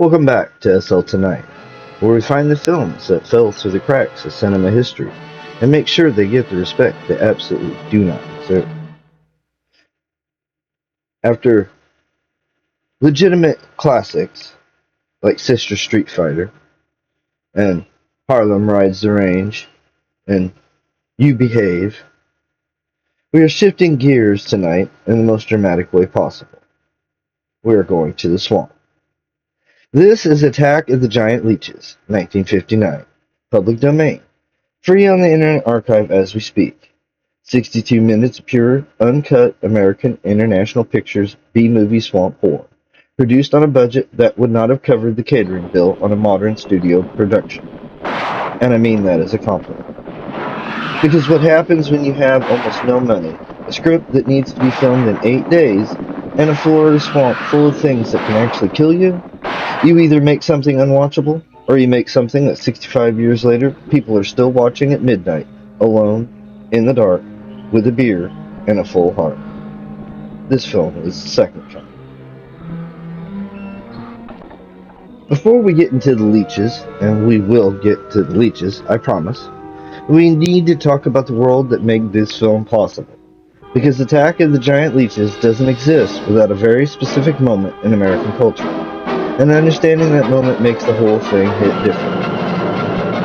Welcome back to SL Tonight, where we find the films that fell through the cracks of cinema history and make sure they get the respect they absolutely do not deserve. After legitimate classics like Sister Street Fighter and Harlem Rides the Range and You Behave, we are shifting gears tonight in the most dramatic way possible. We are going to the swamp. This is Attack of the Giant Leeches, 1959. Public domain. Free on the Internet Archive as we speak. 62 minutes of pure, uncut American International Pictures B-movie swamp horror. Produced on a budget that would not have covered the catering bill on a modern studio production. And I mean that as a compliment. Because what happens when you have almost no money, a script that needs to be filmed in 8 days, and a Florida swamp full of things that can actually kill you? You either make something unwatchable, or you make something that 65 years later, people are still watching at midnight, alone, in the dark, with a beer, and a full heart. This film is the second film. Before we get into the Leeches, and we will get to the Leeches, I promise, we need to talk about the world that made this film possible. Because Attack of the Giant Leeches doesn't exist without a very specific moment in American culture. And understanding that moment makes the whole thing hit different.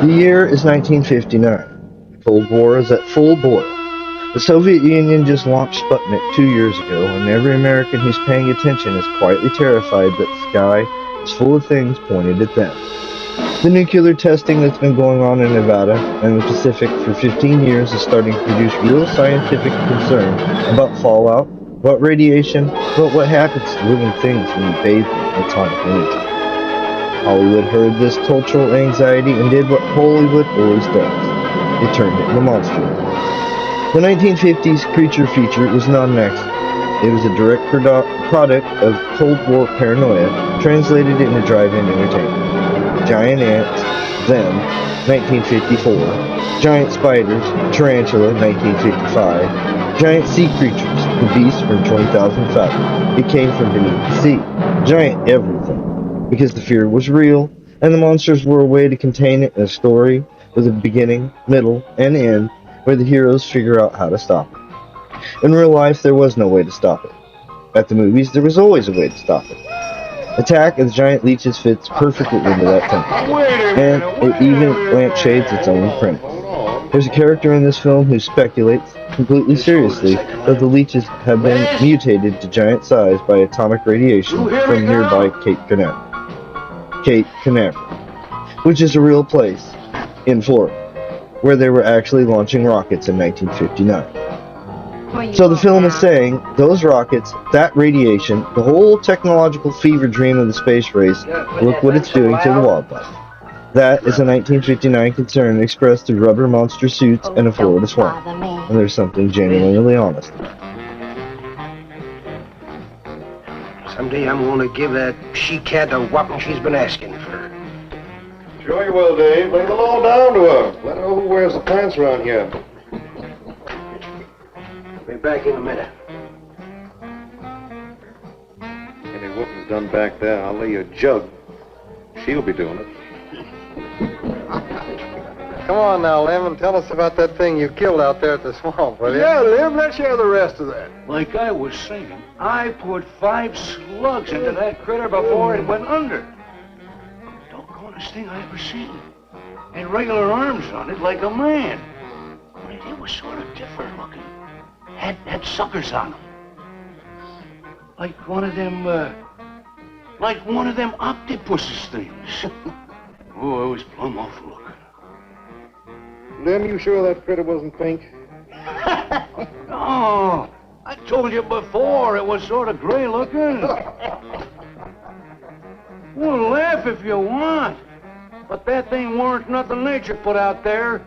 The year is 1959. The Cold War is at full boil. The Soviet Union just launched Sputnik 2 years ago, and every American who's paying attention is quietly terrified that the sky is full of things pointed at them. The nuclear testing that's been going on in Nevada and the Pacific for 15 years is starting to produce real scientific concern about fallout, about radiation, about what happens to living things when you bathe them in atomic energy. Hollywood heard this cultural anxiety and did what Hollywood always does. It turned it into monster movies. The 1950s creature feature was not an accident. It was a direct product of Cold War paranoia translated into drive-in entertainment. Giant ants, Them, 1954. Giant spiders, Tarantula, 1955. Giant sea creatures, the beast from 20,000 Fathoms. It came from beneath the sea. Giant everything. Because the fear was real, and the monsters were a way to contain it in a story with a beginning, middle, and end where the heroes figure out how to stop it. In real life, there was no way to stop it. At the movies, there was always a way to stop it. Attack of the Giant Leeches fits perfectly into that template, and it even lampshades its own premise. There's a character in this film who speculates, completely seriously, that the leeches have been mutated to giant size by atomic radiation from nearby Cape Canaveral, which is a real place in Florida, where they were actually launching rockets in 1959. So the film is saying, those rockets, that radiation, the whole technological fever dream of the space race, look what it's doing to the wildlife. That is a 1959 concern expressed through rubber monster suits and a Florida swamp. And there's something genuinely honest about it. Someday I'm going to give that she-cat a whopping she's been asking for. Sure you will, Dave. Bring the law down to her. Let her know who wears the pants around here. Be back in a minute. Any whooping's done back there, I'll lay you a jug. She'll be doing it. Come on now, Lim, and tell us about that thing you killed out there at the swamp, will you? Yeah, Lim, let's hear the rest of that. Like I was saying, I put 5 slugs into that critter before it went under. Doggonest thing I ever seen. And regular arms on it like a man. But it was sort of different looking. Had suckers on them. Like one of them octopuses things. Oh, it was plumb awful looking. Lim, you sure that critter wasn't pink? No, I told you before it was sort of gray looking. Well, laugh if you want. But that thing weren't nothing nature put out there.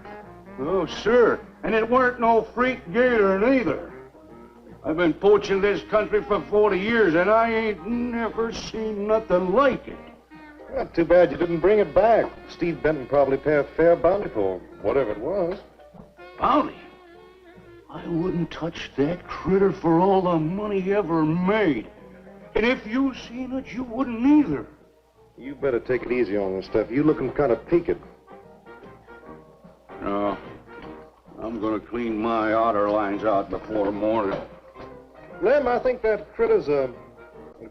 Oh, sir. And it weren't no freak gator neither. I've been poaching this country for 40 years, and I ain't never seen nothing like it. Well, too bad you didn't bring it back. Steve Benton probably pay a fair bounty for whatever it was. Bounty? I wouldn't touch that critter for all the money ever made. And if you seen it, you wouldn't either. You better take it easy on this stuff. You looking kind of peaked. No. I'm gonna clean my otter lines out before morning. Lem, I think that critter's a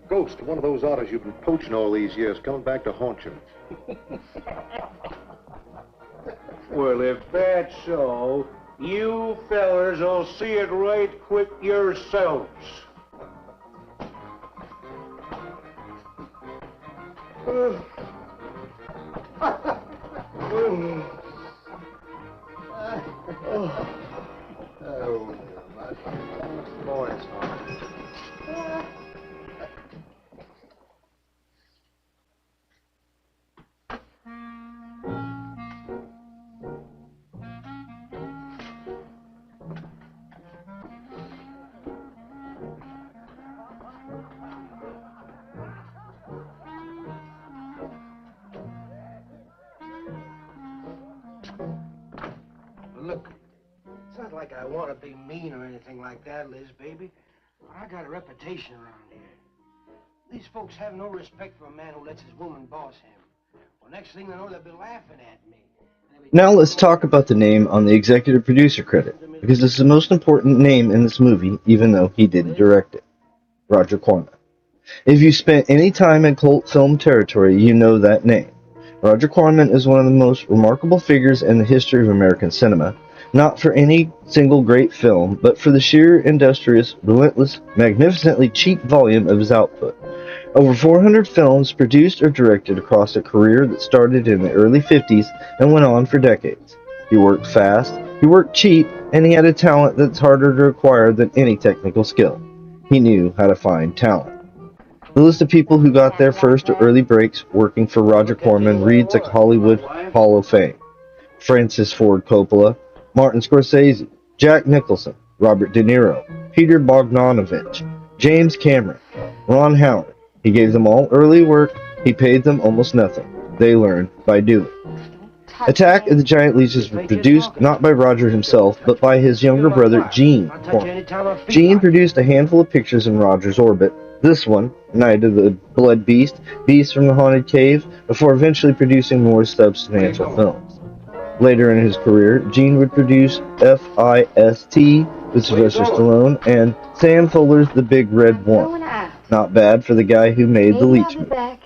ghost, one of those otters you've been poaching all these years, coming back to haunt you. Well, if that's so, you fellers will see it right quick yourselves. Look, it's not like I want to be mean or anything like that, Liz, baby. But I got a reputation around here. These folks have no respect for a man who lets his woman boss him. Well, next thing they know, they'll be laughing at me. Now let's talk about the name on the executive producer credit, because it's the most important name in this movie, even though he didn't direct it. Roger Corman. If you spent any time in cult film territory, you know that name. Roger Corman is one of the most remarkable figures in the history of American cinema, not for any single great film, but for the sheer industrious, relentless, magnificently cheap volume of his output. Over 400 films produced or directed across a career that started in the early 50s and went on for decades. He worked fast, he worked cheap, and he had a talent that's harder to acquire than any technical skill. He knew how to find talent. The list of people who got their first or early breaks working for Roger Corman reads like Hollywood Hall of Fame. Francis Ford Coppola, Martin Scorsese, Jack Nicholson, Robert De Niro, Peter Bogdanovich, James Cameron, Ron Howard. He gave them all early work. He paid them almost nothing. They learned by doing. Attack of the Giant Leeches was produced not by Roger himself, but by his younger brother, Gene Corman. Gene produced a handful of pictures in Roger's orbit. This one, Night of the Blood Beast, Beast from the Haunted Cave, before eventually producing more substantial films. Later in his career, Gene would produce F.I.S.T. with Sylvester Stallone and Sam Fuller's The Big Red One. Not bad for the guy who made the Leech movie.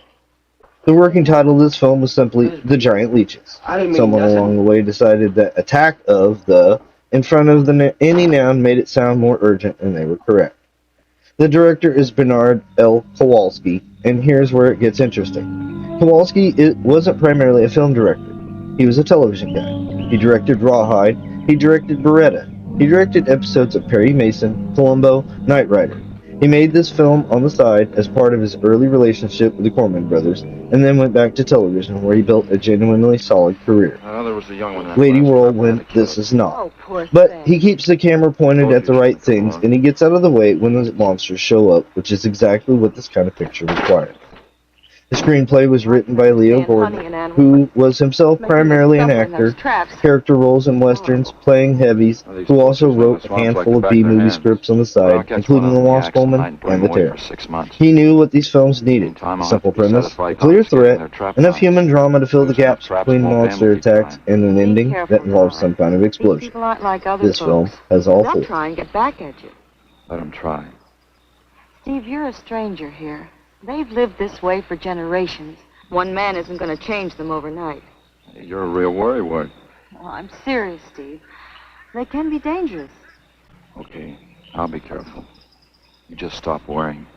The working title of this film was simply The Giant Leeches. Someone along the way decided that attack of the in front of any noun made it sound more urgent, and they were correct. The director is Bernard L. Kowalski, and here's where it gets interesting. Kowalski wasn't primarily a film director. He was a television guy. He directed Rawhide. He directed Beretta. He directed episodes of Perry Mason, Columbo, Knight Rider. He made this film on the side as part of his early relationship with the Corman brothers, and then went back to television where he built a genuinely solid career. There was the young one. Lady Whirlwind, this is not. But he keeps the camera pointed at the right things, and he gets out of the way when the monsters show up, which is exactly what this kind of picture required. The screenplay was written by Leo Gordon, who was himself primarily an actor, character roles in westerns, playing heavies, who also wrote a handful of B-movie scripts on the side, including The Lost Woman and The Terror. He knew what these films needed: a simple premise, a clear threat, enough human drama to fill the gaps between monster attacks, and an ending that involves some kind of explosion. This film has all four. They'll try and get back at you. Let him try. Steve, you're a stranger here. They've lived this way for generations. One man isn't going to change them overnight. You're a real worrywart. Well, I'm serious, Steve. They can be dangerous. Okay, I'll be careful. You just stop worrying.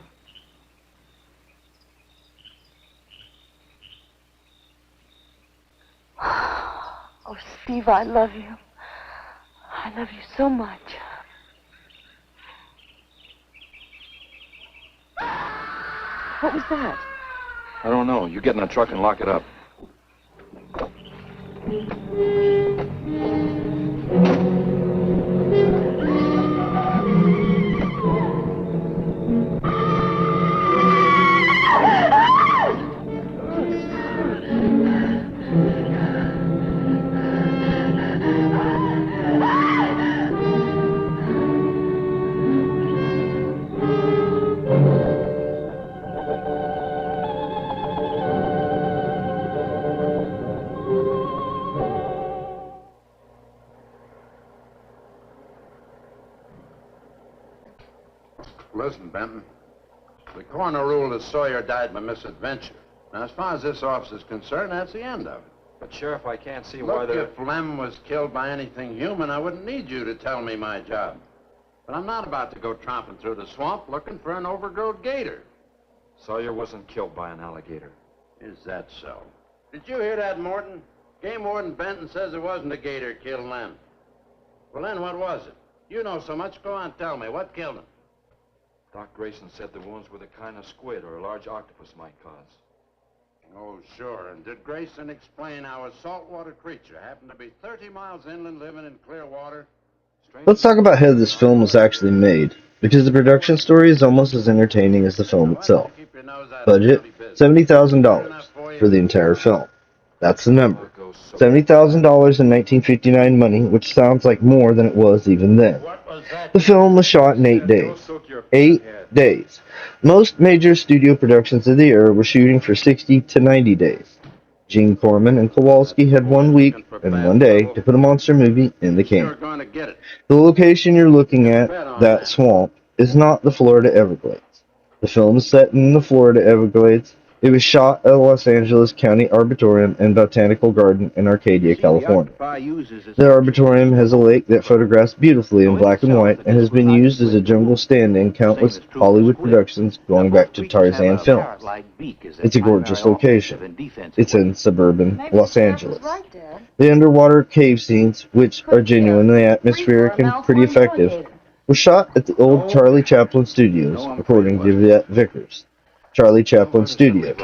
Oh, Steve, I love you. I love you so much. What was that? I don't know. You get in the truck and lock it up. listen, Benton. The coroner ruled that Sawyer died by misadventure. Now, as far as this officer's concerned, that's the end of it. But, Sheriff, I can't see why Look, if Lem was killed by anything human, I wouldn't need you to tell me my job. But I'm not about to go tromping through the swamp looking for an overgrown gator. Sawyer wasn't killed by an alligator. Is that so? Did you hear that, Morton? Game Warden Benton says it wasn't a gator killed Lem. Well, then what was it? You know so much. Go on, tell me. What killed him? Doc Grayson said the wounds were the kind of squid or a large octopus might cause. Oh, sure. And did Grayson explain how a saltwater creature happened to be 30 miles inland living in clear water? Let's talk about how this film was actually made, because the production story is almost as entertaining as the film itself. Budget, $70,000 for the entire film. That's the number. $70,000 in 1959 money, which sounds like more than it was even then. The film was shot in 8 days. 8 days. Most major studio productions of the era were shooting for 60 to 90 days. Gene Corman and Kowalski had 1 week and 1 day to put a monster movie in the can. The location you're looking at, that swamp, is not the Florida Everglades. The film is set in the Florida Everglades. It was shot at the Los Angeles County Arboretum and Botanical Garden in Arcadia, California. The Arboretum has a lake that photographs beautifully in black and white and has been used as a jungle stand in countless Hollywood productions going back to Tarzan films. It's a gorgeous location. It's in suburban Los Angeles. The underwater cave scenes, which are genuinely atmospheric and pretty effective, were shot at the old Charlie Chaplin Studios, according to Yvette Vickers. Charlie Chaplin Studio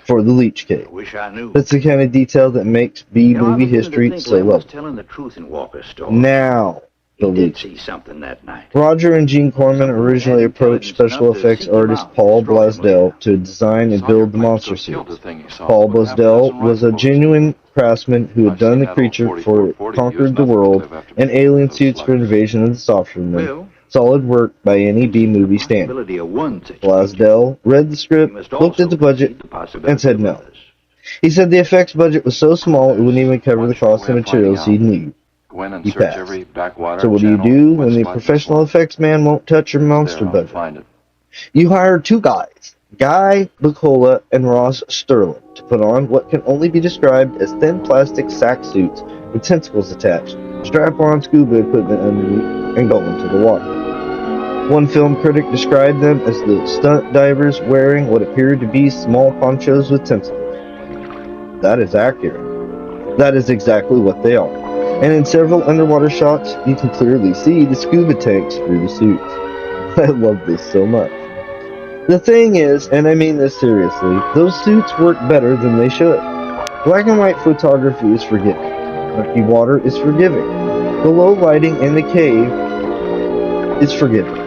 for the Leech Cave. That's the kind of detail that makes B-movie history so lovely. Now, the Leeches. Roger and Gene Corman originally approached special effects artist Paul Blasdell to design and build the monster suits. Paul Blasdell was a genuine craftsman who had done the creature for Conquered the World and alien suits for Invasion of the Saucermen. Solid work by any B-movie standard. Blasdell read the script, looked at the budget, and said no. He said the effects budget was so small it wouldn't even cover the cost of materials he'd need. He passed. So what do you do when the professional effects man won't touch your monster budget? You hire 2 guys, Guy Bucola and Ross Sterling, to put on what can only be described as thin plastic sack suits with tentacles attached, strap on scuba equipment underneath, and go into the water. One film critic described them as the stunt divers wearing what appeared to be small ponchos with tentacles. That is accurate. That is exactly what they are. And in several underwater shots, you can clearly see the scuba tanks through the suits. I love this so much. The thing is, and I mean this seriously, those suits work better than they should. Black and white photography is forgiving. Murky water is forgiving. The low lighting in the cave is forgiving.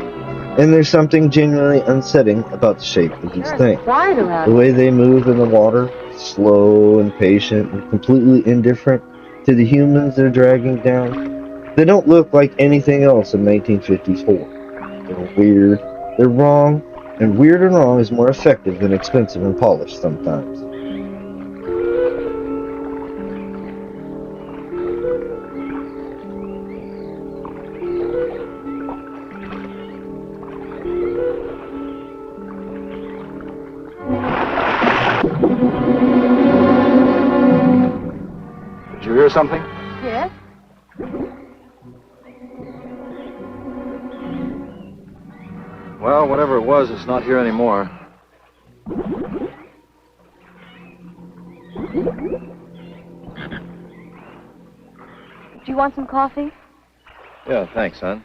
And there's something genuinely unsettling about the shape of these things. The way they move in the water, slow and patient and completely indifferent to the humans they're dragging down. They don't look like anything else in 1954. They're weird, they're wrong, and weird and wrong is more effective than expensive and polished sometimes. Did you hear something? Yes? Well, whatever it was, it's not here anymore. Do you want some coffee? Yeah, thanks, son.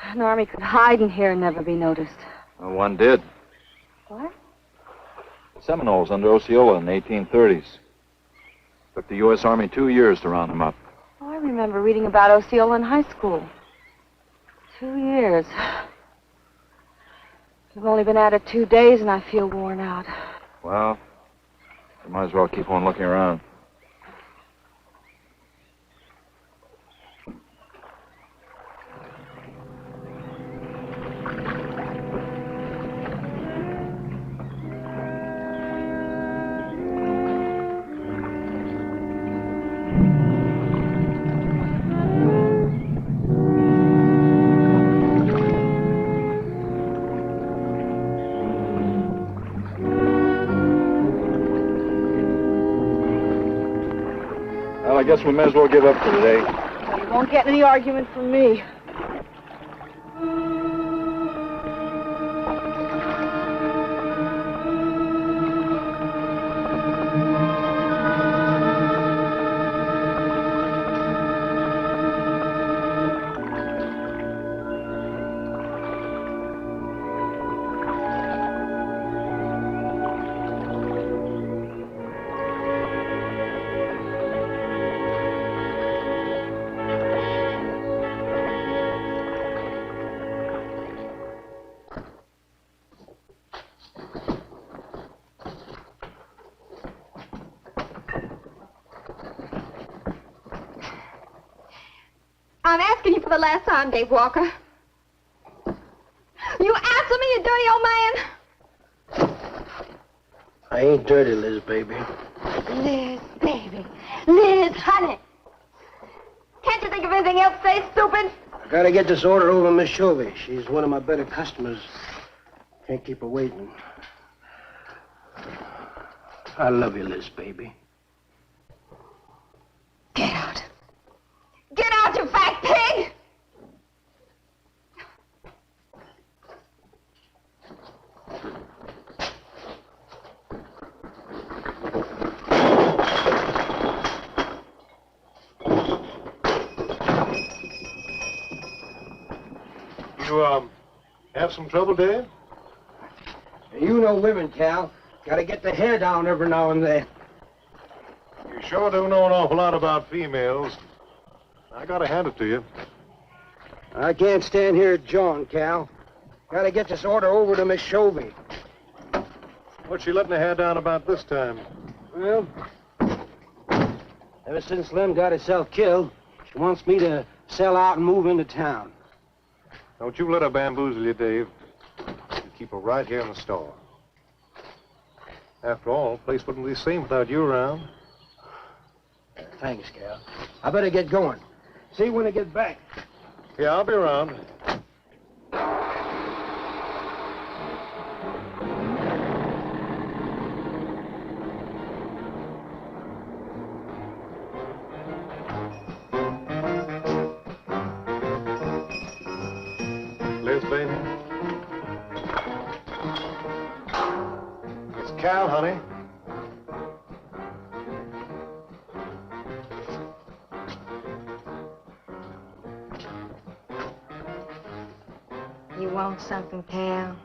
An army could hide in here and never be noticed. Well, one did. What? Seminoles under Osceola in the 1830s. Took the U.S. Army 2 years to round them up. Oh, I remember reading about Osceola in high school. 2 years. We've only been at it 2 days and I feel worn out. Well, you might as well keep on looking around. I guess we may as well give up for today. You won't get any argument from me. I'm asking you for the last time, Dave Walker. You answer me, you dirty old man! I ain't dirty, Liz, baby. Liz, baby. Liz, honey. Can't you think of anything else to say, stupid? I gotta get this order over to Miss Shovey. She's one of my better customers. Can't keep her waiting. I love you, Liz, baby. Get out. Get out, you fat pig! You, have some trouble, Dave? You know women, Cal. Gotta get the hair down every now and then. You sure do know an awful lot about females. I gotta hand it to you. I can't stand here jawing, Cal. Gotta get this order over to Miss Shovey. What's she letting her hair down about this time? Well, ever since Lem got herself killed, she wants me to sell out and move into town. Don't you let her bamboozle you, Dave. You keep her right here in the store. After all, the place wouldn't be the same without you around. Thanks, Cal. I better get going. See you when I get back. Yeah, I'll be around. Liz, baby. It's Cal, honey. You want something, Cal?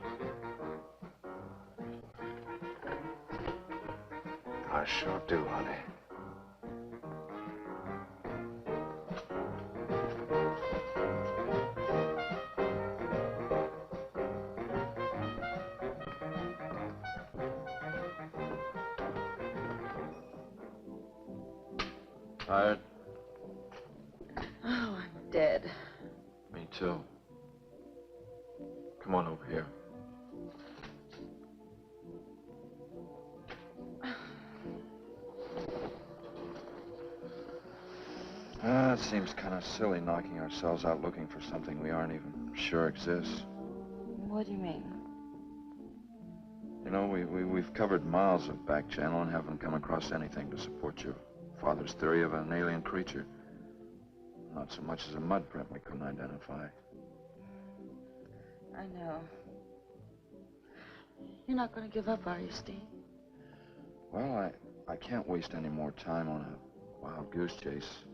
I sure do, honey. Tired? Oh, I'm dead. Me too. Come on over here. It seems kind of silly knocking ourselves out looking for something we aren't even sure exists. What do you mean? You know, we've covered miles of back channel and haven't come across anything to support your father's theory of an alien creature. Not so much as a mud print we couldn't identify. I know. You're not going to give up, are you, Steve? Well, I can't waste any more time on a wild goose chase.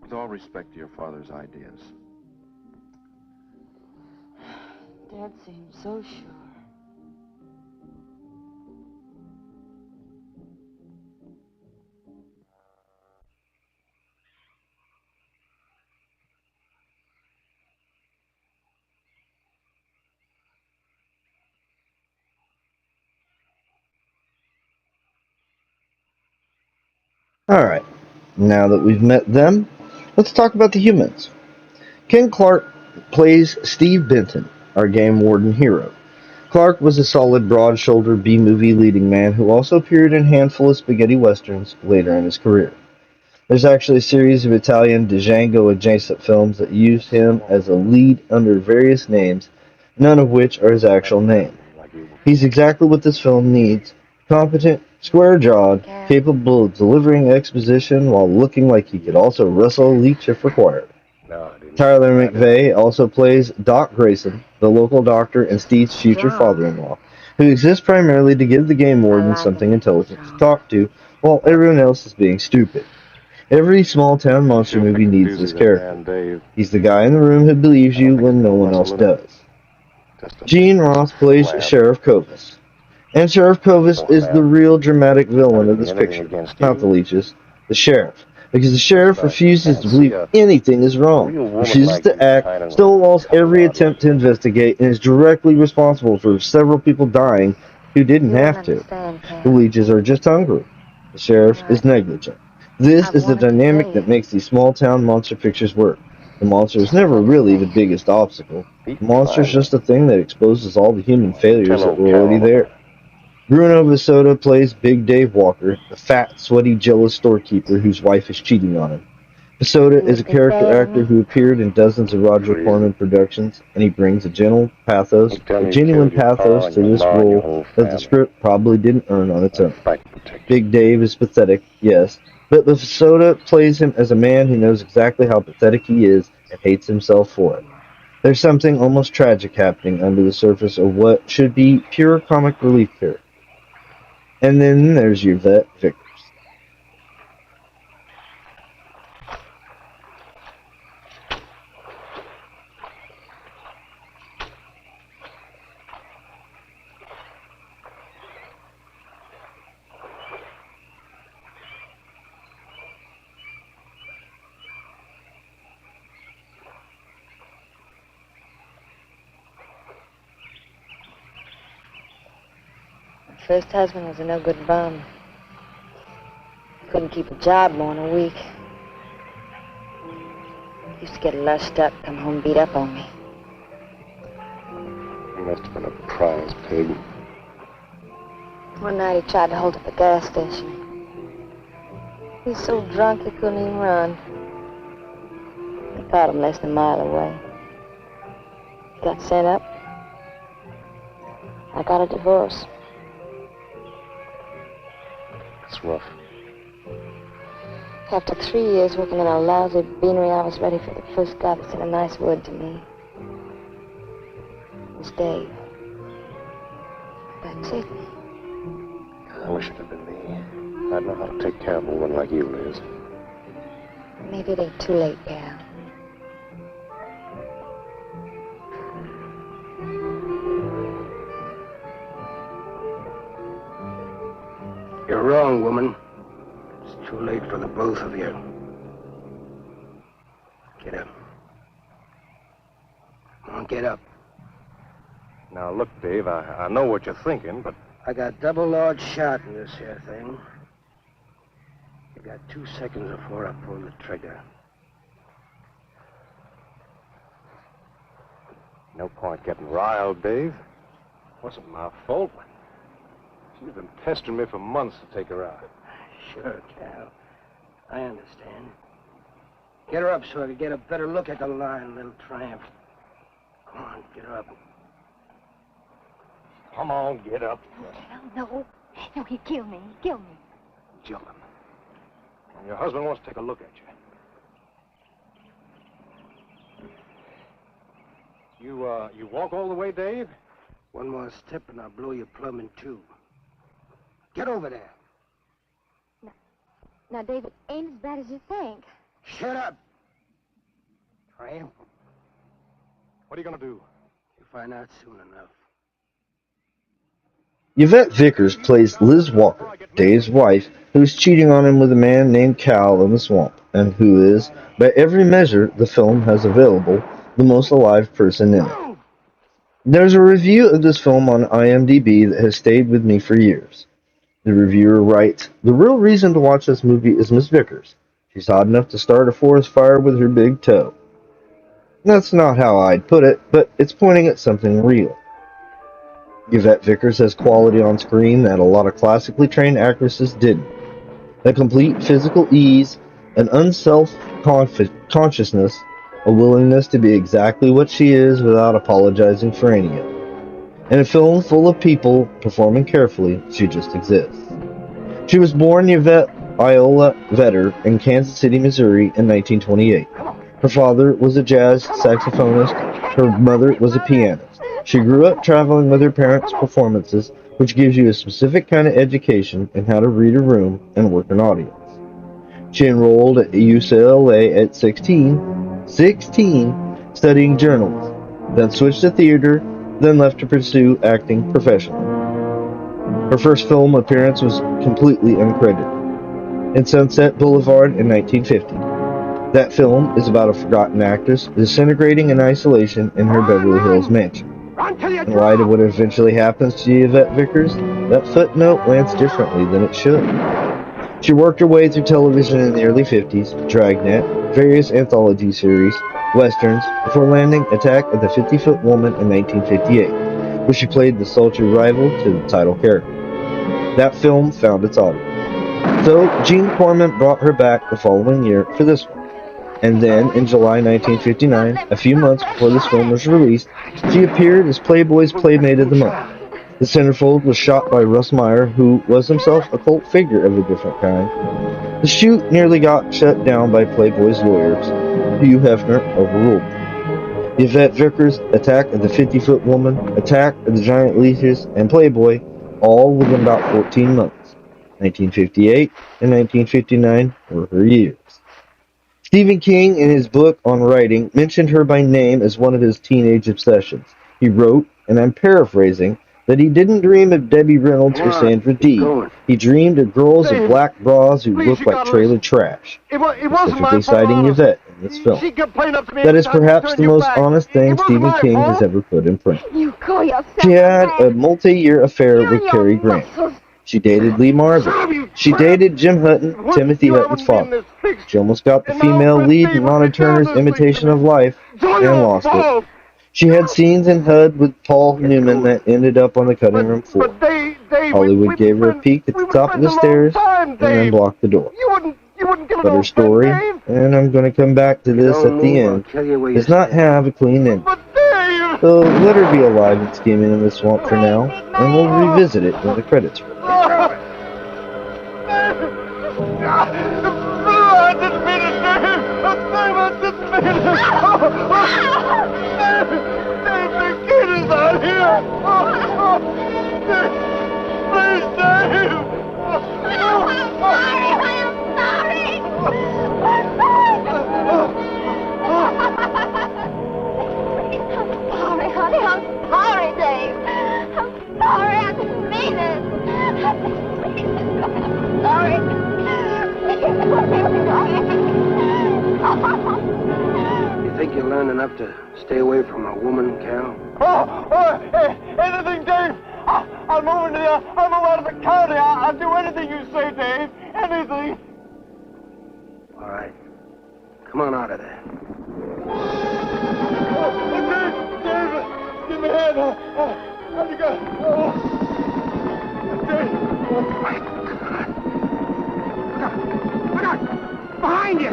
With all respect to your father's ideas. Dad seems so sure. Alright, now that we've met them, let's talk about the humans. Ken Clark plays Steve Benton, our game warden hero. Clark was a solid, broad-shouldered B-movie leading man who also appeared in a handful of spaghetti westerns later in his career. There's actually a series of Italian Django-adjacent films that use him as a lead under various names, none of which are his actual name. He's exactly what this film needs Competent, square-jawed, capable of delivering exposition while looking like he could also wrestle a leech if required. Tyler McVeigh also plays Doc Grayson, the local doctor and Steve's future father-in-law, who exists primarily to give the game warden something intelligent to talk to, while everyone else is being stupid. Every small-town monster movie needs this character. He's the guy in the room who believes you when no one else does. Gene Ross plays Sheriff Kovas. And Sheriff Kovas is the real dramatic villain of this picture, not the Leeches, the sheriff. Because the sheriff refuses to believe anything is wrong, refuses to act, stonewalls every attempt to investigate, and is directly responsible for several people dying who didn't have to. The Leeches are just hungry. The sheriff is negligent. This is the dynamic that makes these small-town monster pictures work. The monster is never really the biggest obstacle. The monster is just a thing that exposes all the human failures that were already there. Bruno VeSota plays Big Dave Walker, the fat, sweaty, jealous storekeeper whose wife is cheating on him. VeSota is a character actor who appeared in dozens of Roger Corman productions, and he brings a genuine pathos to this role that the script probably didn't earn on its own. Big Dave is pathetic, yes, but VeSota plays him as a man who knows exactly how pathetic he is and hates himself for it. There's something almost tragic happening under the surface of what should be pure comic relief here. And then there's Yvette Vickers. First husband was a no-good bum. Couldn't keep a job more than a week. Used to get lushed up, come home beat up on me. He must have been a prize pig. One night he tried to hold up a gas station. He was so drunk he couldn't even run. I caught him less than a mile away. He got sent up. I got a divorce. It's rough. After 3 years working in a lousy beanery, I was ready for the first guy that said a nice word to me. It was Dave. That's it. I wish it had been me. I'd know how to take care of a woman like you, Liz. Maybe it ain't too late, pal. You're wrong, woman. It's too late for the both of you. Get up. Come on, get up. Now, look, Dave, I know what you're thinking, but... I got double large shot in this here thing. You got 2 seconds before I pull the trigger. No point getting riled, Dave. Wasn't my fault. She's been pestering me for months to take her out. Sure, Cal. I understand. Get her up so I can get a better look at the line, little tramp. Come on, get her up. Come on, get up. No. No, he'd kill me. He'd kill me. Jumping. And your husband wants to take a look at you. You walk all the way, Dave? One more step and I'll blow your plumb in two. Get over there. Now, David, ain't as bad as you think. Shut up. Tramp. What are you going to do? You'll find out soon enough. Yvette Vickers plays Liz Walker, Dave's wife, who is cheating on him with a man named Cal in the swamp, and who is, by every measure the film has available, the most alive person in it. There's a review of this film on IMDb that has stayed with me for years. The reviewer writes, "The real reason to watch this movie is Miss Vickers. She's hot enough to start a forest fire with her big toe." That's not how I'd put it, but it's pointing at something real. Yvette Vickers has quality on screen that a lot of classically trained actresses didn't. A complete physical ease, an unself-consciousness, a willingness to be exactly what she is without apologizing for any of it. In a film full of people performing carefully, she just exists. She was born Yvette Iola Vetter in Kansas City, Missouri in 1928. Her father was a jazz saxophonist. Her mother was a pianist. She grew up traveling with her parents' performances, which gives you a specific kind of education in how to read a room and work an audience. She enrolled at UCLA at 16, studying journalism, then switched to theater, then left to pursue acting professionally. Her first film appearance was completely uncredited, in Sunset Boulevard in 1950. That film is about a forgotten actress disintegrating in isolation in her Beverly Hills mansion. In light of what eventually happens to Yvette Vickers, that footnote lands differently than it should. She worked her way through television in the early 50s, Dragnet, various anthology series, westerns, before landing Attack of the 50-Foot Woman in 1958, where she played the sultry rival to the title character. That film found its audience. So Gene Corman brought her back the following year for this one. And then, in July 1959, a few months before this film was released, she appeared as Playboy's Playmate of the Month. The centerfold was shot by Russ Meyer, who was himself a cult figure of a different kind. The shoot nearly got shut down by Playboy's lawyers. Hugh Hefner overruled them. Yvette Vickers, Attack of the 50-Foot Woman, Attack of the Giant Leeches, and Playboy, all within about 14 months. 1958 and 1959 were her years. Stephen King, in his book on writing, mentioned her by name as one of his teenage obsessions. He wrote, and I'm paraphrasing, that he didn't dream of Debbie Reynolds or Sandra Dee. He dreamed of girls in black bras who looked like trailer trash, specifically citing Yvette in this film. That is perhaps the most honest thing Stephen King has ever put in print. She had a multi-year affair with Cary Grant. She dated Lee Marvin. She dated Jim Hutton, Timothy Hutton's father. She almost got the female lead in Lana Turner's Imitation of Life and lost it. She had scenes in HUD with Paul Newman that ended up on the cutting room floor. Hollywood gave her a peek at the top of the stairs and then blocked the door. But her story, and I'm going to come back to this at the end, does not have a clean ending. So let her be alive and scheming in the swamp for now, and we'll revisit it when the credits roll. I didn't mean it, Dave! I didn't mean it! Dave, the kid is out here! Dave, please, Dave! I'm sorry! Honey, I'm sorry, Dave. I'm sorry, I didn't mean it. I'm sorry. You think you learned enough to stay away from a woman, Cal? Hey, anything, Dave! I'll move out of the county. I'll do anything you say, Dave. Anything. All right. Come on out of there. Dave, give me a hand. How'd you go? Dave. Look out! Behind you!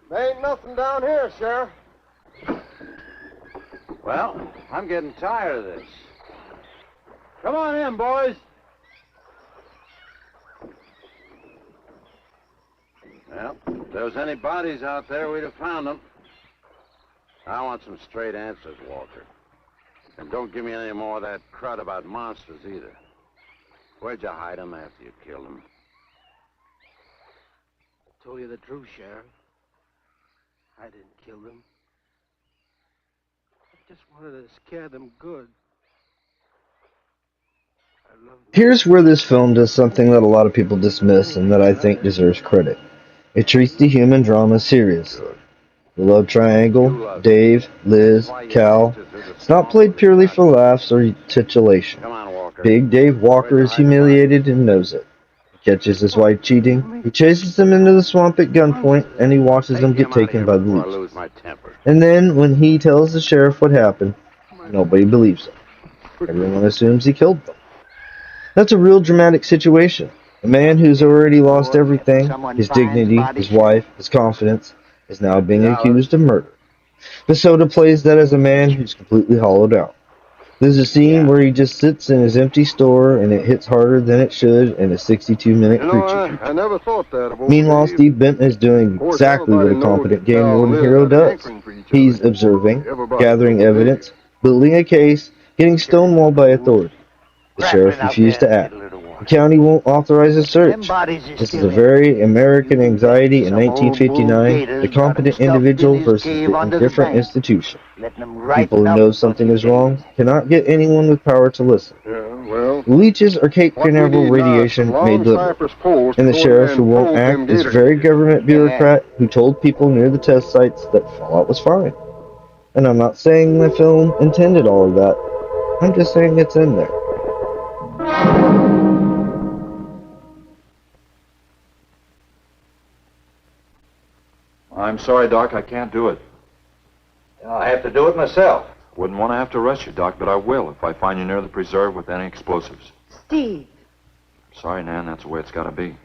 There ain't nothing down here, Sheriff. Well, I'm getting tired of this. Come on in, boys. Well, if there was any bodies out there, we'd have found them. I want some straight answers, Walter. And don't give me any more of that crud about monsters, either. Where'd you hide them after you killed them? I told you the truth, Sheriff. I didn't kill them. I just wanted to scare them good. I love them. Here's where this film does something that a lot of people dismiss and that I think deserves credit. It treats the human drama seriously. The love triangle, Dave, Liz, Cal, it's not played purely for laughs or titillation. Big Dave Walker is humiliated and knows it. catches his wife cheating, he chases them into the swamp at gunpoint, and he watches them get taken by the before I leeches. lose my temper. And then, when he tells the sheriff what happened, nobody believes him. Everyone assumes he killed them. That's a real dramatic situation. A man who's already lost everything, his dignity, his wife, his confidence, is now being accused of murder. VeSota plays that as a man who's completely hollowed out. There's a scene where he just sits in his empty store and it hits harder than it should in a 62-minute creature feature. I never thought that of old Meanwhile, Dave. Steve Benton is doing exactly what a competent game warden hero does. He's observing, gathering evidence, building a case, getting stonewalled by authority. The sheriff refused to act. The county won't authorize a search. This is a very American anxiety in 1959, the competent individual versus the indifferent institution. People who know something is wrong cannot get anyone with power to listen. Leeches are Cape Canaveral radiation made liberal, and the sheriff who won't act is a very government bureaucrat who told people near the test sites that fallout was fine. And I'm not saying the film intended all of that, I'm just saying it's in there. I'm sorry, Doc, I can't do it. I have to do it myself. Wouldn't want to have to arrest you, Doc, but I will if I find you near the preserve with any explosives. Steve. Sorry, Nan, that's the way it's got to be.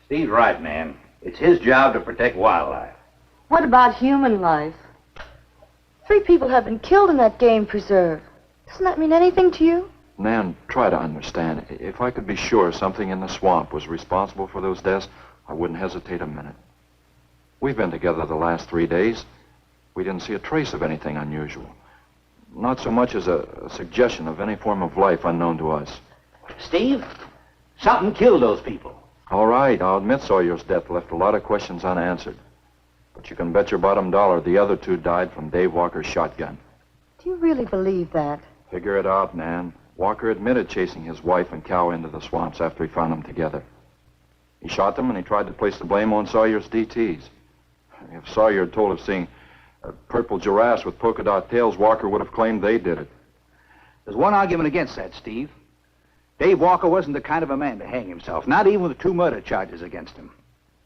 Steve's right, Nan. It's his job to protect wildlife. What about human life? 3 people have been killed in that game preserve. Doesn't that mean anything to you? Nan, try to understand. If I could be sure something in the swamp was responsible for those deaths, I wouldn't hesitate a minute. We've been together the last 3 days. We didn't see a trace of anything unusual. Not so much as a suggestion of any form of life unknown to us. Steve, something killed those people. All right, I'll admit Sawyer's death left a lot of questions unanswered. But you can bet your bottom dollar the other 2 died from Dave Walker's shotgun. Do you really believe that? Figure it out, Nan. Walker admitted chasing his wife and cow into the swamps after he found them together. He shot them and he tried to place the blame on Sawyer's DTs. If Sawyer had told of seeing purple giraffes with polka dot tails, Walker would have claimed they did it. There's one argument against that, Steve. Dave Walker wasn't the kind of a man to hang himself, not even with 2 murder charges against him.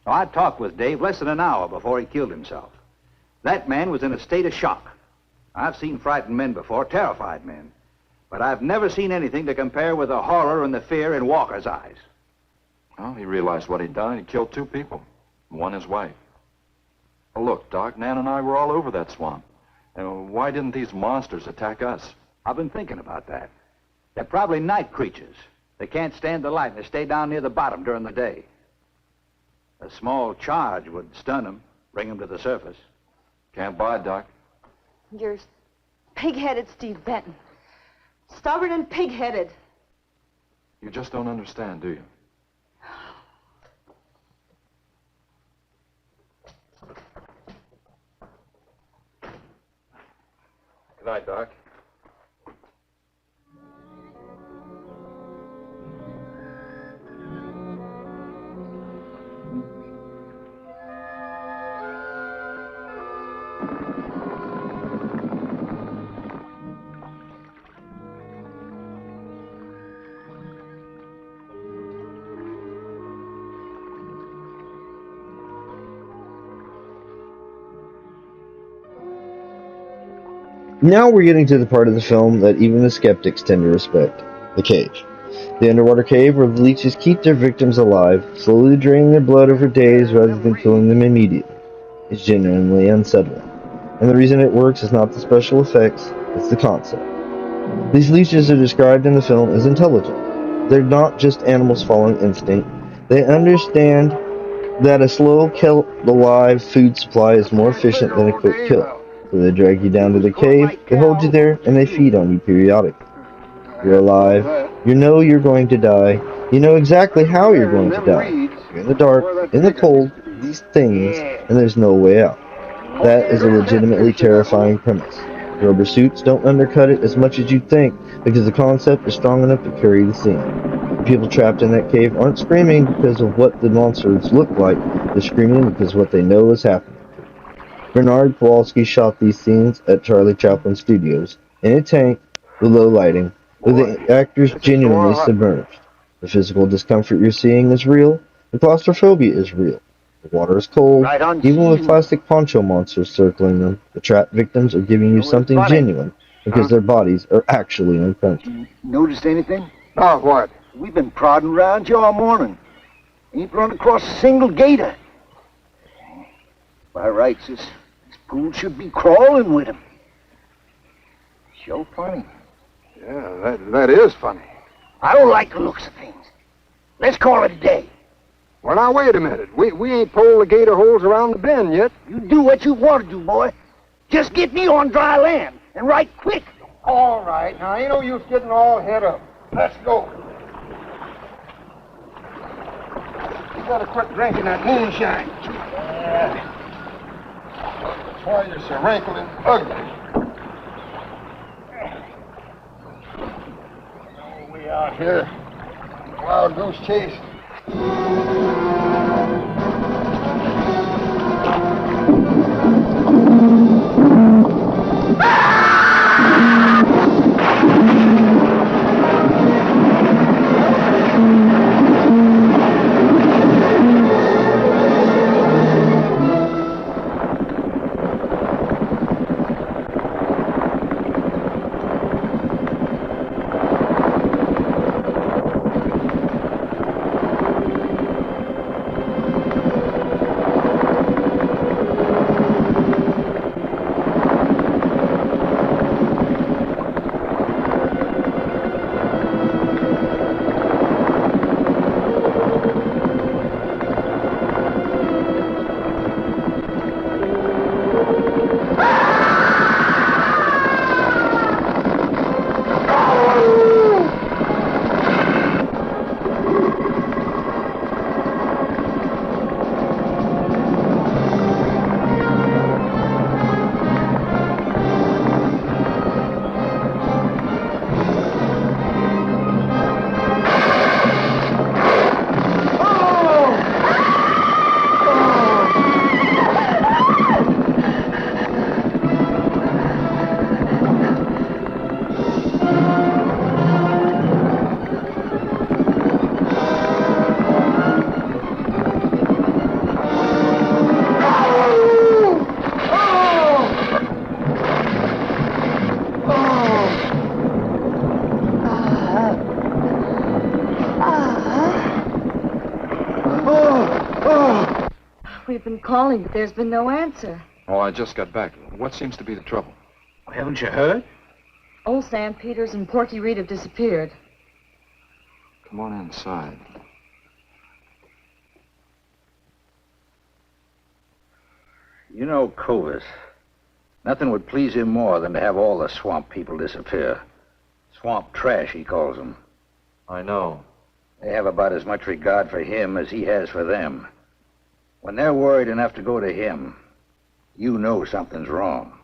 So I talked with Dave less than an hour before he killed himself. That man was in a state of shock. I've seen frightened men before, terrified men. But I've never seen anything to compare with the horror and the fear in Walker's eyes. Well, he realized what he'd done. He killed 2 people, one his wife. Well, look, Doc, Nan and I were all over that swamp. And why didn't these monsters attack us? I've been thinking about that. They're probably night creatures. They can't stand the light and they stay down near the bottom during the day. A small charge would stun them, bring them to the surface. Can't buy it, Doc. You're pig-headed, Steve Benton. Stubborn and pig-headed. You just don't understand, do you? Good night, Doc. Now we're getting to the part of the film that even the skeptics tend to respect, the cave. The underwater cave where the leeches keep their victims alive, slowly draining their blood over days rather than killing them immediately, is genuinely unsettling. And the reason it works is not the special effects, it's the concept. These leeches are described in the film as intelligent. They're not just animals following instinct. They understand that a slow, kept alive food supply is more efficient than a quick kill. So they drag you down to the cave, they hold you there, and they feed on you periodically. You're alive, you know you're going to die, you know exactly how you're going to die. You're in the dark, in the cold, these things, and there's no way out. That is a legitimately terrifying premise. Rubber suits don't undercut it as much as you'd think, because the concept is strong enough to carry the scene. The people trapped in that cave aren't screaming because of what the monsters look like, they're screaming because of what they know is happening. Bernard Kowalski shot these scenes at Charlie Chaplin Studios, in a tank, with low lighting, with the actors genuinely submerged. The physical discomfort you're seeing is real. The claustrophobia is real. The water is cold. Right on Even with cue. plastic poncho monsters circling them, the trapped victims are giving you something funny. genuine because their bodies are actually uncomfortable. Noticed anything? Oh, what? We've been prodding around you all morning. Ain't run across a single gator. By rights, this pool should be crawling with him. Sure funny. Yeah, that is funny. I don't like the looks of things. Let's call it a day. Well, now, wait a minute. We ain't pulled the gator holes around the bend yet. You do what you want to do, boy. Just get me on dry land, and right quick. All right. Now, ain't no use getting all head up. Let's go. You better quit drinking that moonshine. That's why you're so wrinkled and ugly. Oh, we out here. Wild goose chase. We've been calling, but there's been no answer. Oh, I just got back. What seems to be the trouble? Haven't you heard? Old Sam Peters and Porky Reed have disappeared. Come on inside. You know Cobus. Nothing would please him more than to have all the swamp people disappear. Swamp trash, he calls them. I know. They have about as much regard for him as he has for them. When they're worried enough to go to him, you know something's wrong.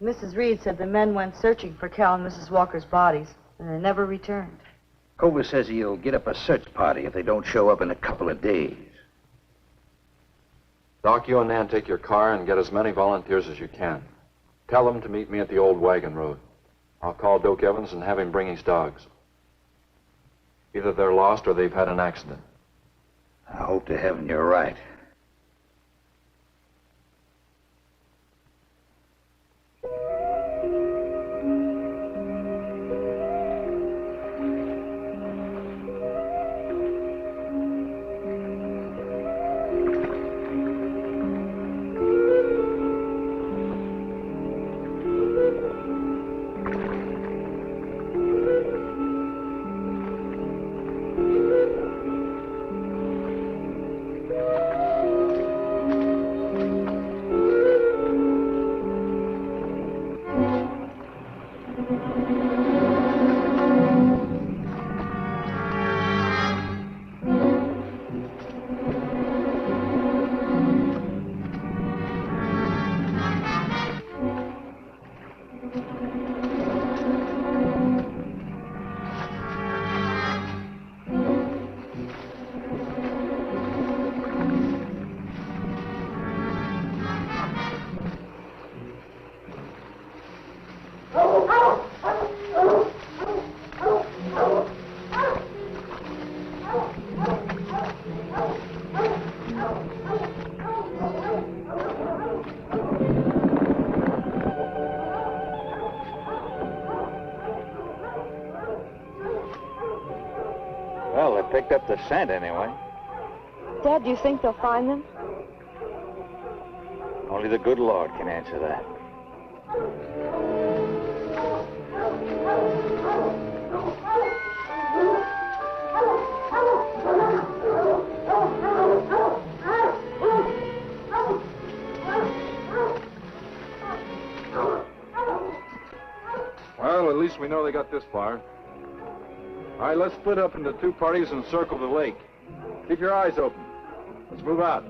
Mrs. Reed said the men went searching for Cal and Mrs. Walker's bodies, and they never returned. Cobus says he'll get up a search party if they don't show up in a couple of days. Doc, you and Nan take your car and get as many volunteers as you can. Tell them to meet me at the old wagon road. I'll call Doak Evans and have him bring his dogs. Either they're lost or they've had an accident. I hope to heaven you're right. Well, they picked up the scent anyway. Dad, do you think they'll find them? Only the good Lord can answer that. Well, at least we know they got this far. All right, let's split up into two parties and circle the lake. Keep your eyes open. Let's move out.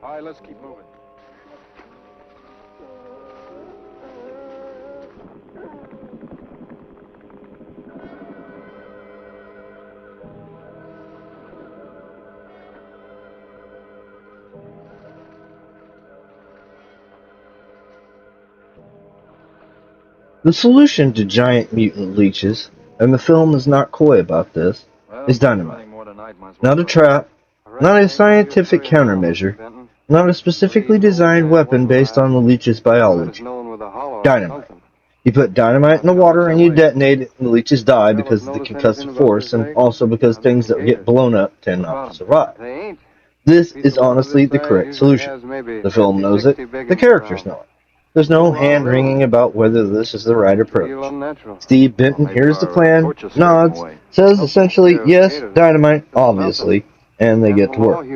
All right, let's keep moving. The solution to giant mutant leeches, and the film is not coy about this, is dynamite. Not a trap, not a scientific countermeasure, not a specifically designed weapon based on the leech's biology. Dynamite. You put dynamite in the water and you detonate it, and the leeches die because of the concussive force, and also because things that get blown up tend not to survive. This is honestly the correct solution. The film knows it, the characters know it. There's no hand-wringing about whether this is the right approach. Steve Benton hears the plan, nods, says essentially, yes, dynamite, obviously, and they get to work.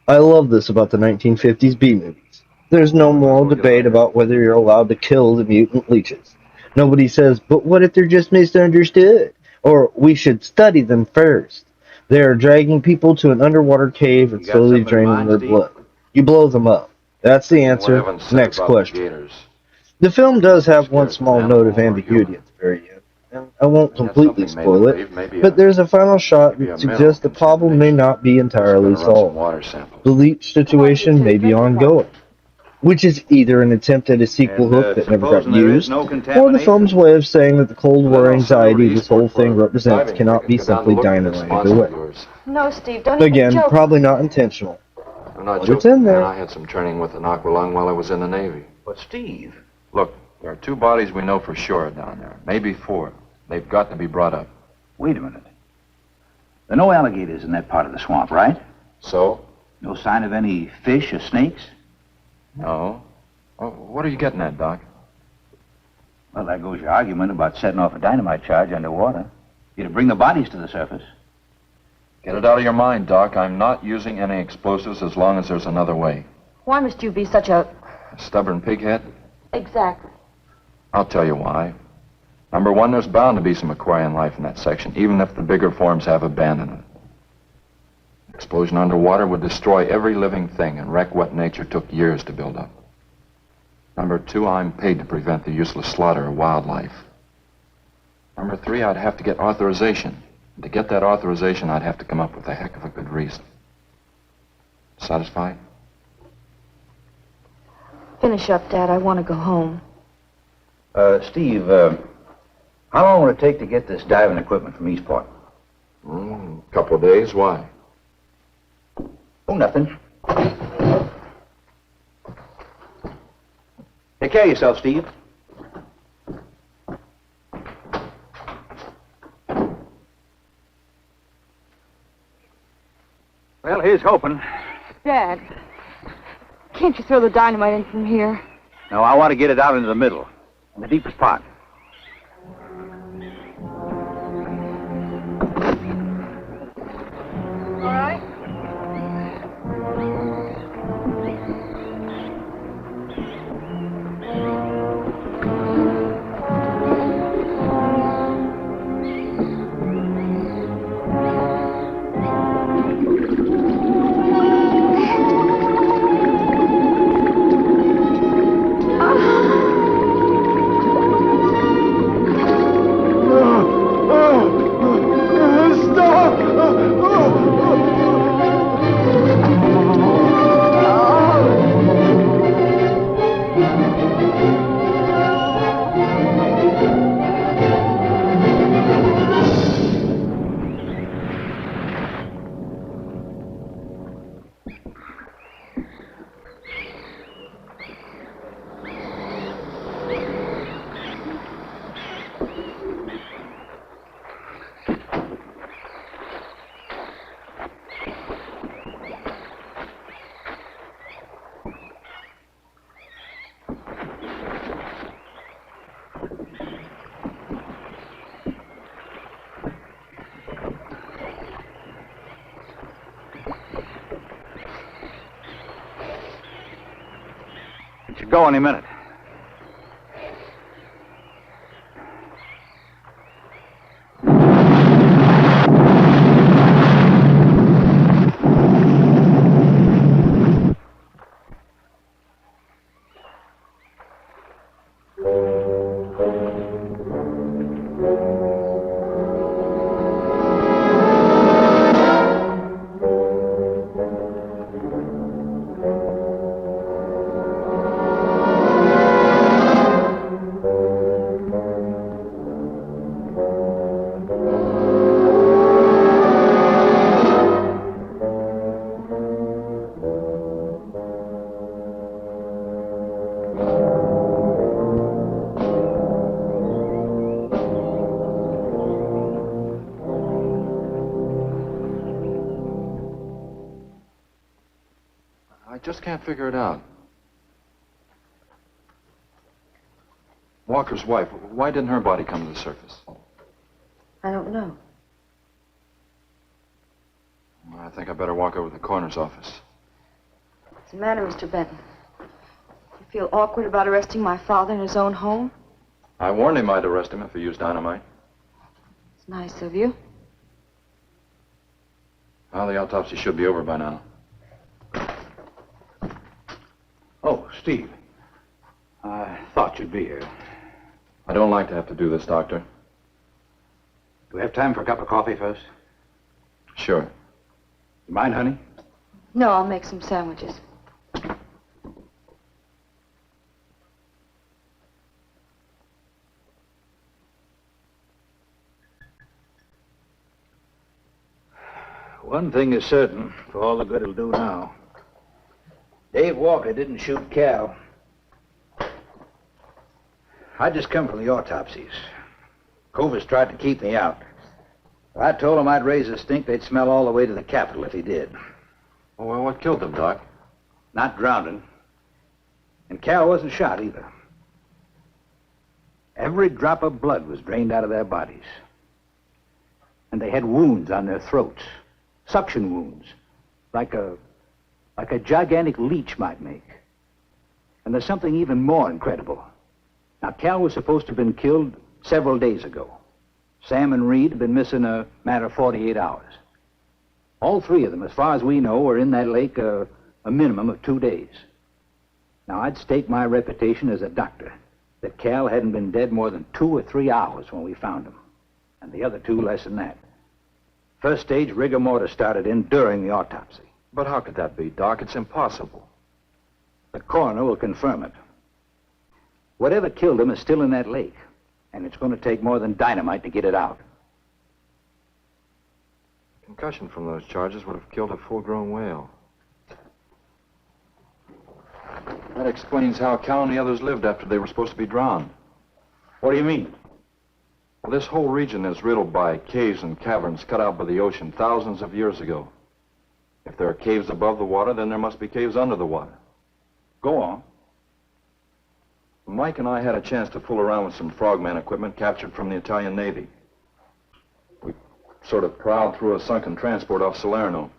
I love this about the 1950s B-movies. There's no moral debate about whether you're allowed to kill the mutant leeches. Nobody says, but what if they're just misunderstood? Or, we should study them first. They are dragging people to an underwater cave and slowly draining their blood. You blow them up. That's the answer. Next question. The film does have one small note of ambiguity at the very end, and I won't completely spoil it, but there's a final shot that suggests the problem may not be entirely solved. The leech situation may be ongoing, which is either an attempt at a sequel hook that never got used, or the film's way of saying that the Cold War anxiety this whole thing represents cannot be simply dynamited away. No, Steve, don't even Again, joke. probably not intentional. I'm not But joking, it's in there. man. I had some training with an aqualung while I was in the Navy. But Steve, Look, there are 2 bodies we know for sure down there. Maybe 4. They've got to be brought up. wait a minute. There are no alligators in that part of the swamp, right? So? No sign of any fish or snakes? No. Oh, what are you getting at, Doc? Well, there goes your argument about setting off a dynamite charge underwater. You're to bring the bodies to the surface. Get it out of your mind, Doc. I'm not using any explosives as long as there's another way. Why must you be such a... A stubborn pighead? Exactly. I'll tell you why. Number 1, there's bound to be some aquarian life in that section, even if the bigger forms have abandoned it. Explosion underwater would destroy every living thing and wreck what nature took years to build up. Number 2, I'm paid to prevent the useless slaughter of wildlife. Number 3, I'd have to get authorization. To get that authorization, I'd have to come up with a heck of a good reason. Satisfied? Finish up, Dad. I want to go home. Steve, how long will it take to get this diving equipment from Eastport? A couple of days. Why? Oh, nothing. Take care of yourself, Steve. Well, here's hoping. Dad, can't you throw the dynamite in from here? No, I want to get it out into the middle, in the deepest part. All right. Should go any minute. I just can't figure it out. Walker's wife, why didn't her body come to the surface? I don't know. Well, I think I better walk over to the coroner's office. What's the matter, Mr. Benton? You feel awkward about arresting my father in his own home? I warned him I'd arrest him if he used dynamite. It's nice of you. Well, the autopsy should be over by now. Oh, Steve. I thought you'd be here. I don't like to have to do this, Doctor. Do we have time for a cup of coffee first? Sure. You mind, honey? No, I'll make some sandwiches. One thing is certain, for all the good it'll do now. Dave Walker didn't shoot Cal. I just come from the autopsies. Covers tried to keep me out. I told him I'd raise a stink they'd smell all the way to the Capitol if he did. Well, what killed them, Doc? Not drowning. And Cal wasn't shot either. Every drop of blood was drained out of their bodies. And they had wounds on their throats. Suction wounds. Like a gigantic leech might make. And there's something even more incredible. Now, Cal was supposed to have been killed several days ago. Sam and Reed have been missing a matter of 48 hours. All three of them, as far as we know, were in that lake a minimum of 2 days. Now, I'd stake my reputation as a doctor that Cal hadn't been dead more than 2 or 3 hours when we found him. And the other two less than that. First stage rigor mortis started in during the autopsy. But how could that be, Doc? It's impossible. The coroner will confirm it. Whatever killed him is still in that lake, and it's going to take more than dynamite to get it out. Concussion from those charges would have killed a full-grown whale. That explains how Cal and the others lived after they were supposed to be drowned. What do you mean? Well, this whole region is riddled by caves and caverns cut out by the ocean thousands of years ago. If there are caves above the water, then there must be caves under the water. Go on. Mike and I had a chance to fool around with some frogman equipment captured from the Italian Navy. We sort of prowled through a sunken transport off Salerno.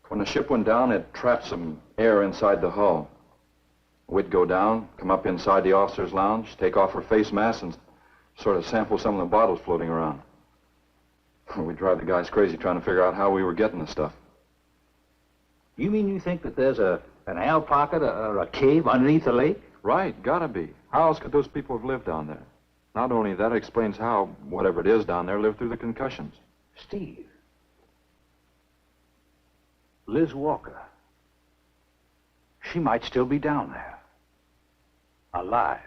When the ship went down, it trapped some air inside the hull. We'd go down, come up inside the officer's lounge, take off our face masks, and sort of sample some of the bottles floating around. We'd drive the guys crazy trying to figure out how we were getting the stuff. You mean you think that there's an air pocket or a cave underneath the lake? Right, gotta be. How else could those people have lived down there? Not only that, it explains how, whatever it is down there, lived through the concussions. Steve. Liz Walker. She might still be down there. Alive.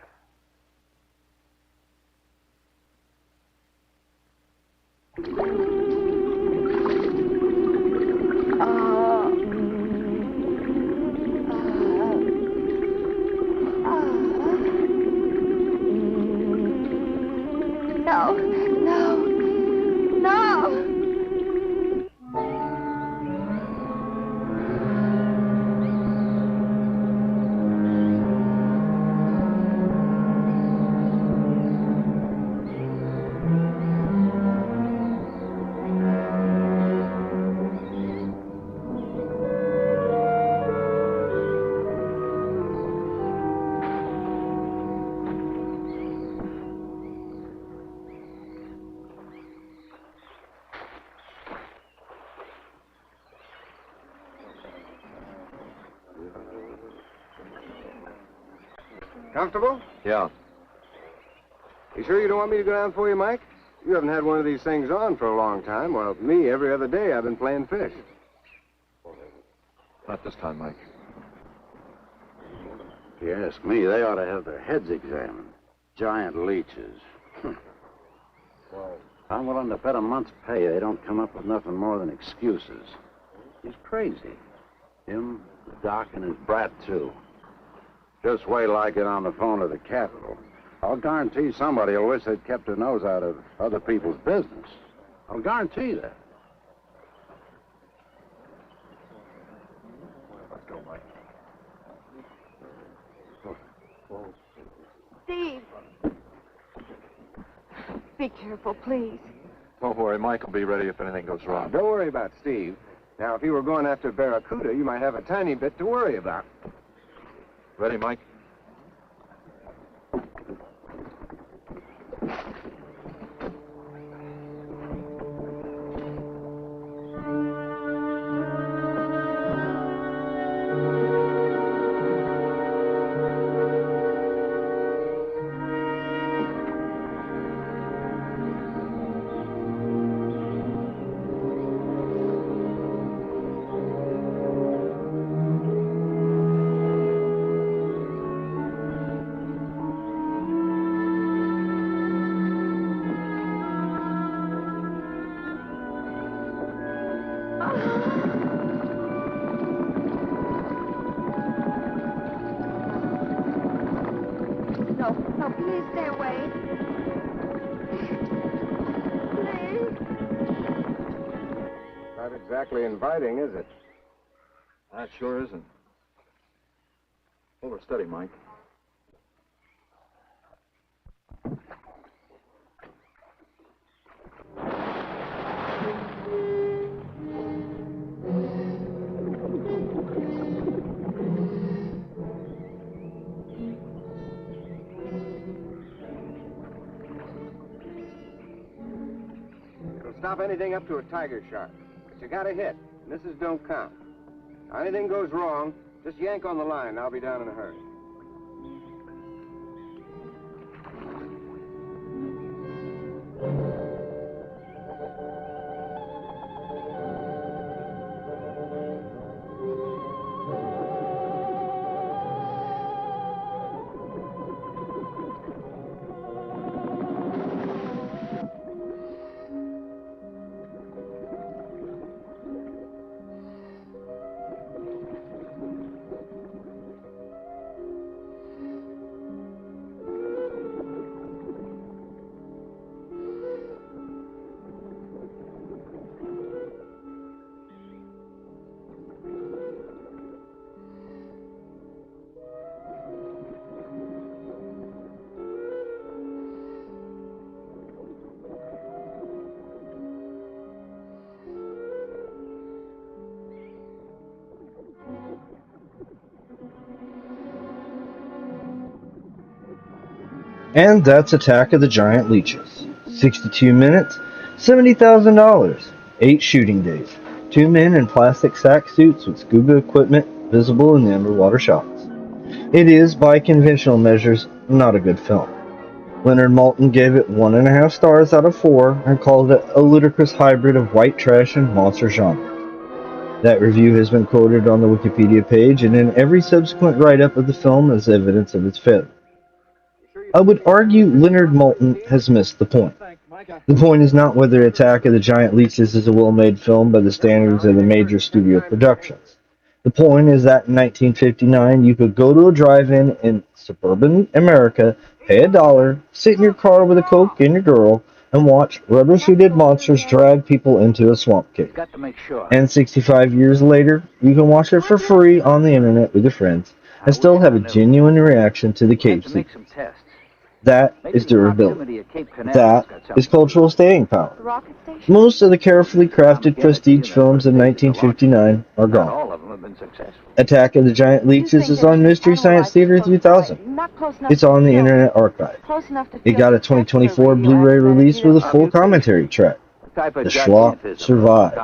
No, no, no. Comfortable? Yeah. You sure you don't want me to go down for you, Mike? You haven't had one of these things on for a long time. Well, me, every other day I've been playing fish. Not this time, Mike. If you ask me, they ought to have their heads examined. Giant leeches. I'm willing to bet a month's pay they don't come up with nothing more than excuses. He's crazy. Him, the doc, and his brat, too. Just wait till I get on the phone to the Capitol. I'll guarantee somebody will wish they'd kept their nose out of other people's business. I'll guarantee that. Let's go, Mike. Steve. Be careful, please. Don't worry, Mike will be ready if anything goes wrong. Don't worry about Steve. Now, if you were going after Barracuda, you might have a tiny bit to worry about. Ready, Mike? No, please stay away. Please. Not exactly inviting, is it? That sure isn't. Hold her steady, Mike. Stop anything up to a tiger shark. But you got to hit. Misses don't count. Now, anything goes wrong, just yank on the line. I'll be down in a hurry. And that's Attack of the Giant Leeches. 62 minutes, $70,000, 8 shooting days, 2 men in plastic sack suits with scuba equipment visible in the underwater shots. It is, by conventional measures, not a good film. Leonard Maltin gave it 1.5 stars out of 4 and called it a ludicrous hybrid of white trash and monster genre. That review has been quoted on the Wikipedia page and in every subsequent write-up of the film as evidence of its failure. I would argue Leonard Maltin has missed the point. The point is not whether Attack of the Giant Leeches is a well-made film by the standards of the major studio productions. The point is that in 1959 you could go to a drive-in in suburban America, pay $1, sit in your car with a Coke and your girl, and watch rubber-suited monsters drag people into a swamp cave. Got to make sure. And 65 years later, you can watch it for free on the internet with your friends and still have a genuine reaction to the cave sequence. That is durability. That is cultural staying power. Most of the carefully crafted prestige films in 1959 are gone. All of them have been successful. Attack of the Giant Leeches is on Mystery Science Theater 3000. It's on the Internet Archive. It got a 2024 Blu-ray release with a full commentary track. The schlock survived.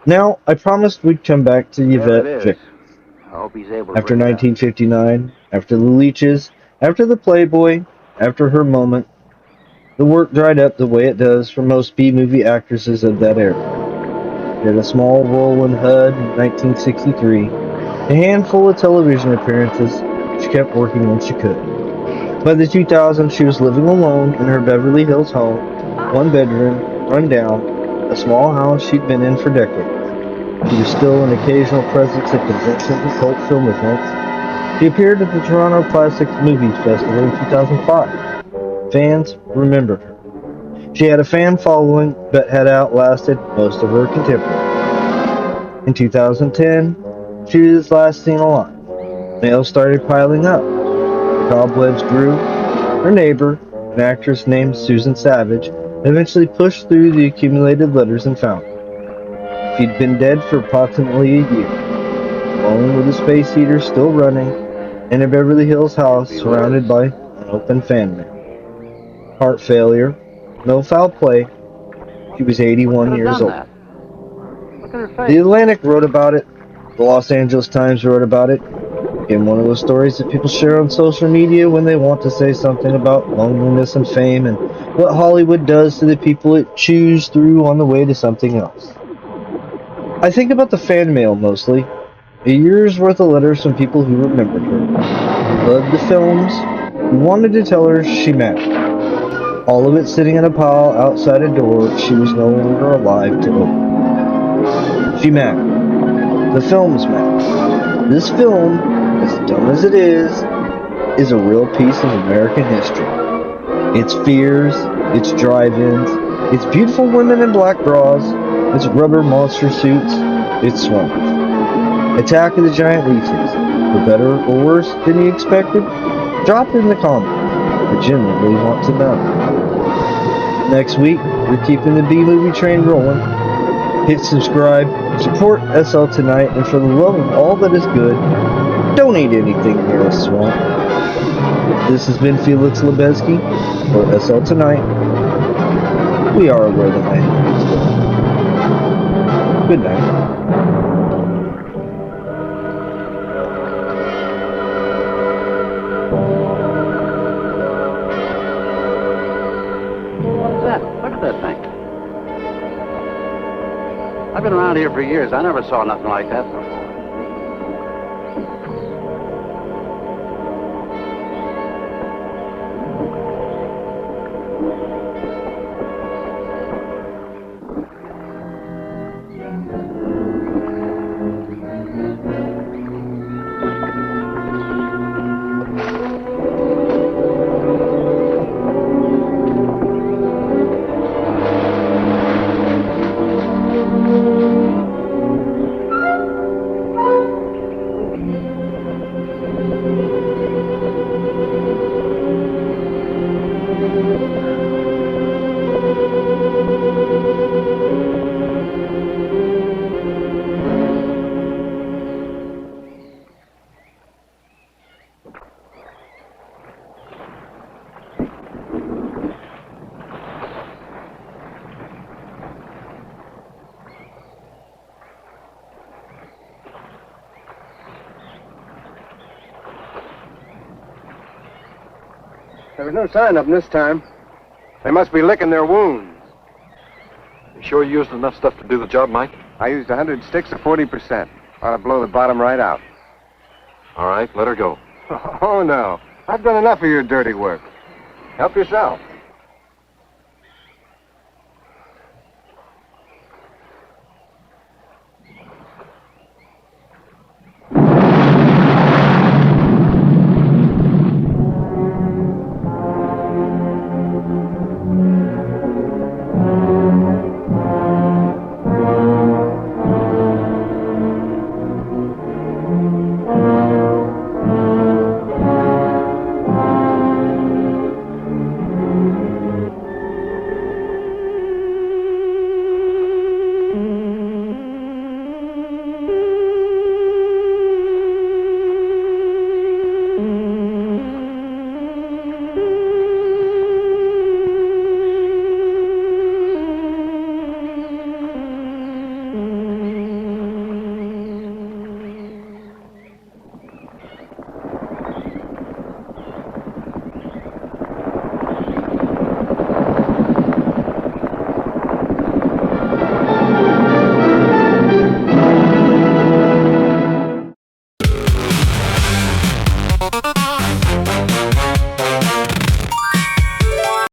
Now, I promised we'd come back to Yvette Vickers. After 1959, after the Leeches, after the Playboy, after her moment, the work dried up the way it does for most B-movie actresses of that era. She had a small role in HUD in 1963, a handful of television appearances. She kept working when she could. By the 2000s, she was living alone in her Beverly Hills home, 1 bedroom, run down, a small house she'd been in for decades. She was still an occasional presence at conventions and cult film events. She appeared at the Toronto Classics Movies Festival in 2005. Fans remembered her. She had a fan following, but had outlasted most of her contemporaries. In 2010, she was last seen alive. Mail started piling up. The cobwebs grew. Her neighbor, an actress named Susan Savage, eventually pushed through the accumulated letters and found her. She'd been dead for approximately a year, alone with a space heater still running, in a Beverly Hills house surrounded by unopened fan mail. Heart failure, no foul play. She was 81 years old. The Atlantic wrote about it. The Los Angeles Times wrote about it. Again, one of those stories that people share on social media when they want to say something about loneliness and fame and what Hollywood does to the people it chews through on the way to something else. I think about the fan mail mostly. A year's worth of letters from people who remembered her, who loved the films, who wanted to tell her she mattered. All of it sitting in a pile outside a door she was no longer alive to open. She mattered. The films mattered. This film, as dumb as it is a real piece of American history. Its fears, its drive-ins, its beautiful women in black bras, its rubber monster suits, its swamps. Attack of the Giant Leeches, for better or worse than you expected? Drop it in the comments. I genuinely want to know. Next week, we're keeping the B-movie train rolling. Hit subscribe, support SL Tonight, and for the love of all that is good, don't eat anything near a swamp. This has been Felix Lebeski for SL Tonight. We are where the land is going. Good night. That thing. I've been around here for years. I never saw nothing like that before. There was no sign of them this time. They must be licking their wounds. You sure you used enough stuff to do the job, Mike? I used 100 sticks of 40%. Ought to blow the bottom right out. All right, let her go. Oh, no. I've done enough of your dirty work. Help yourself.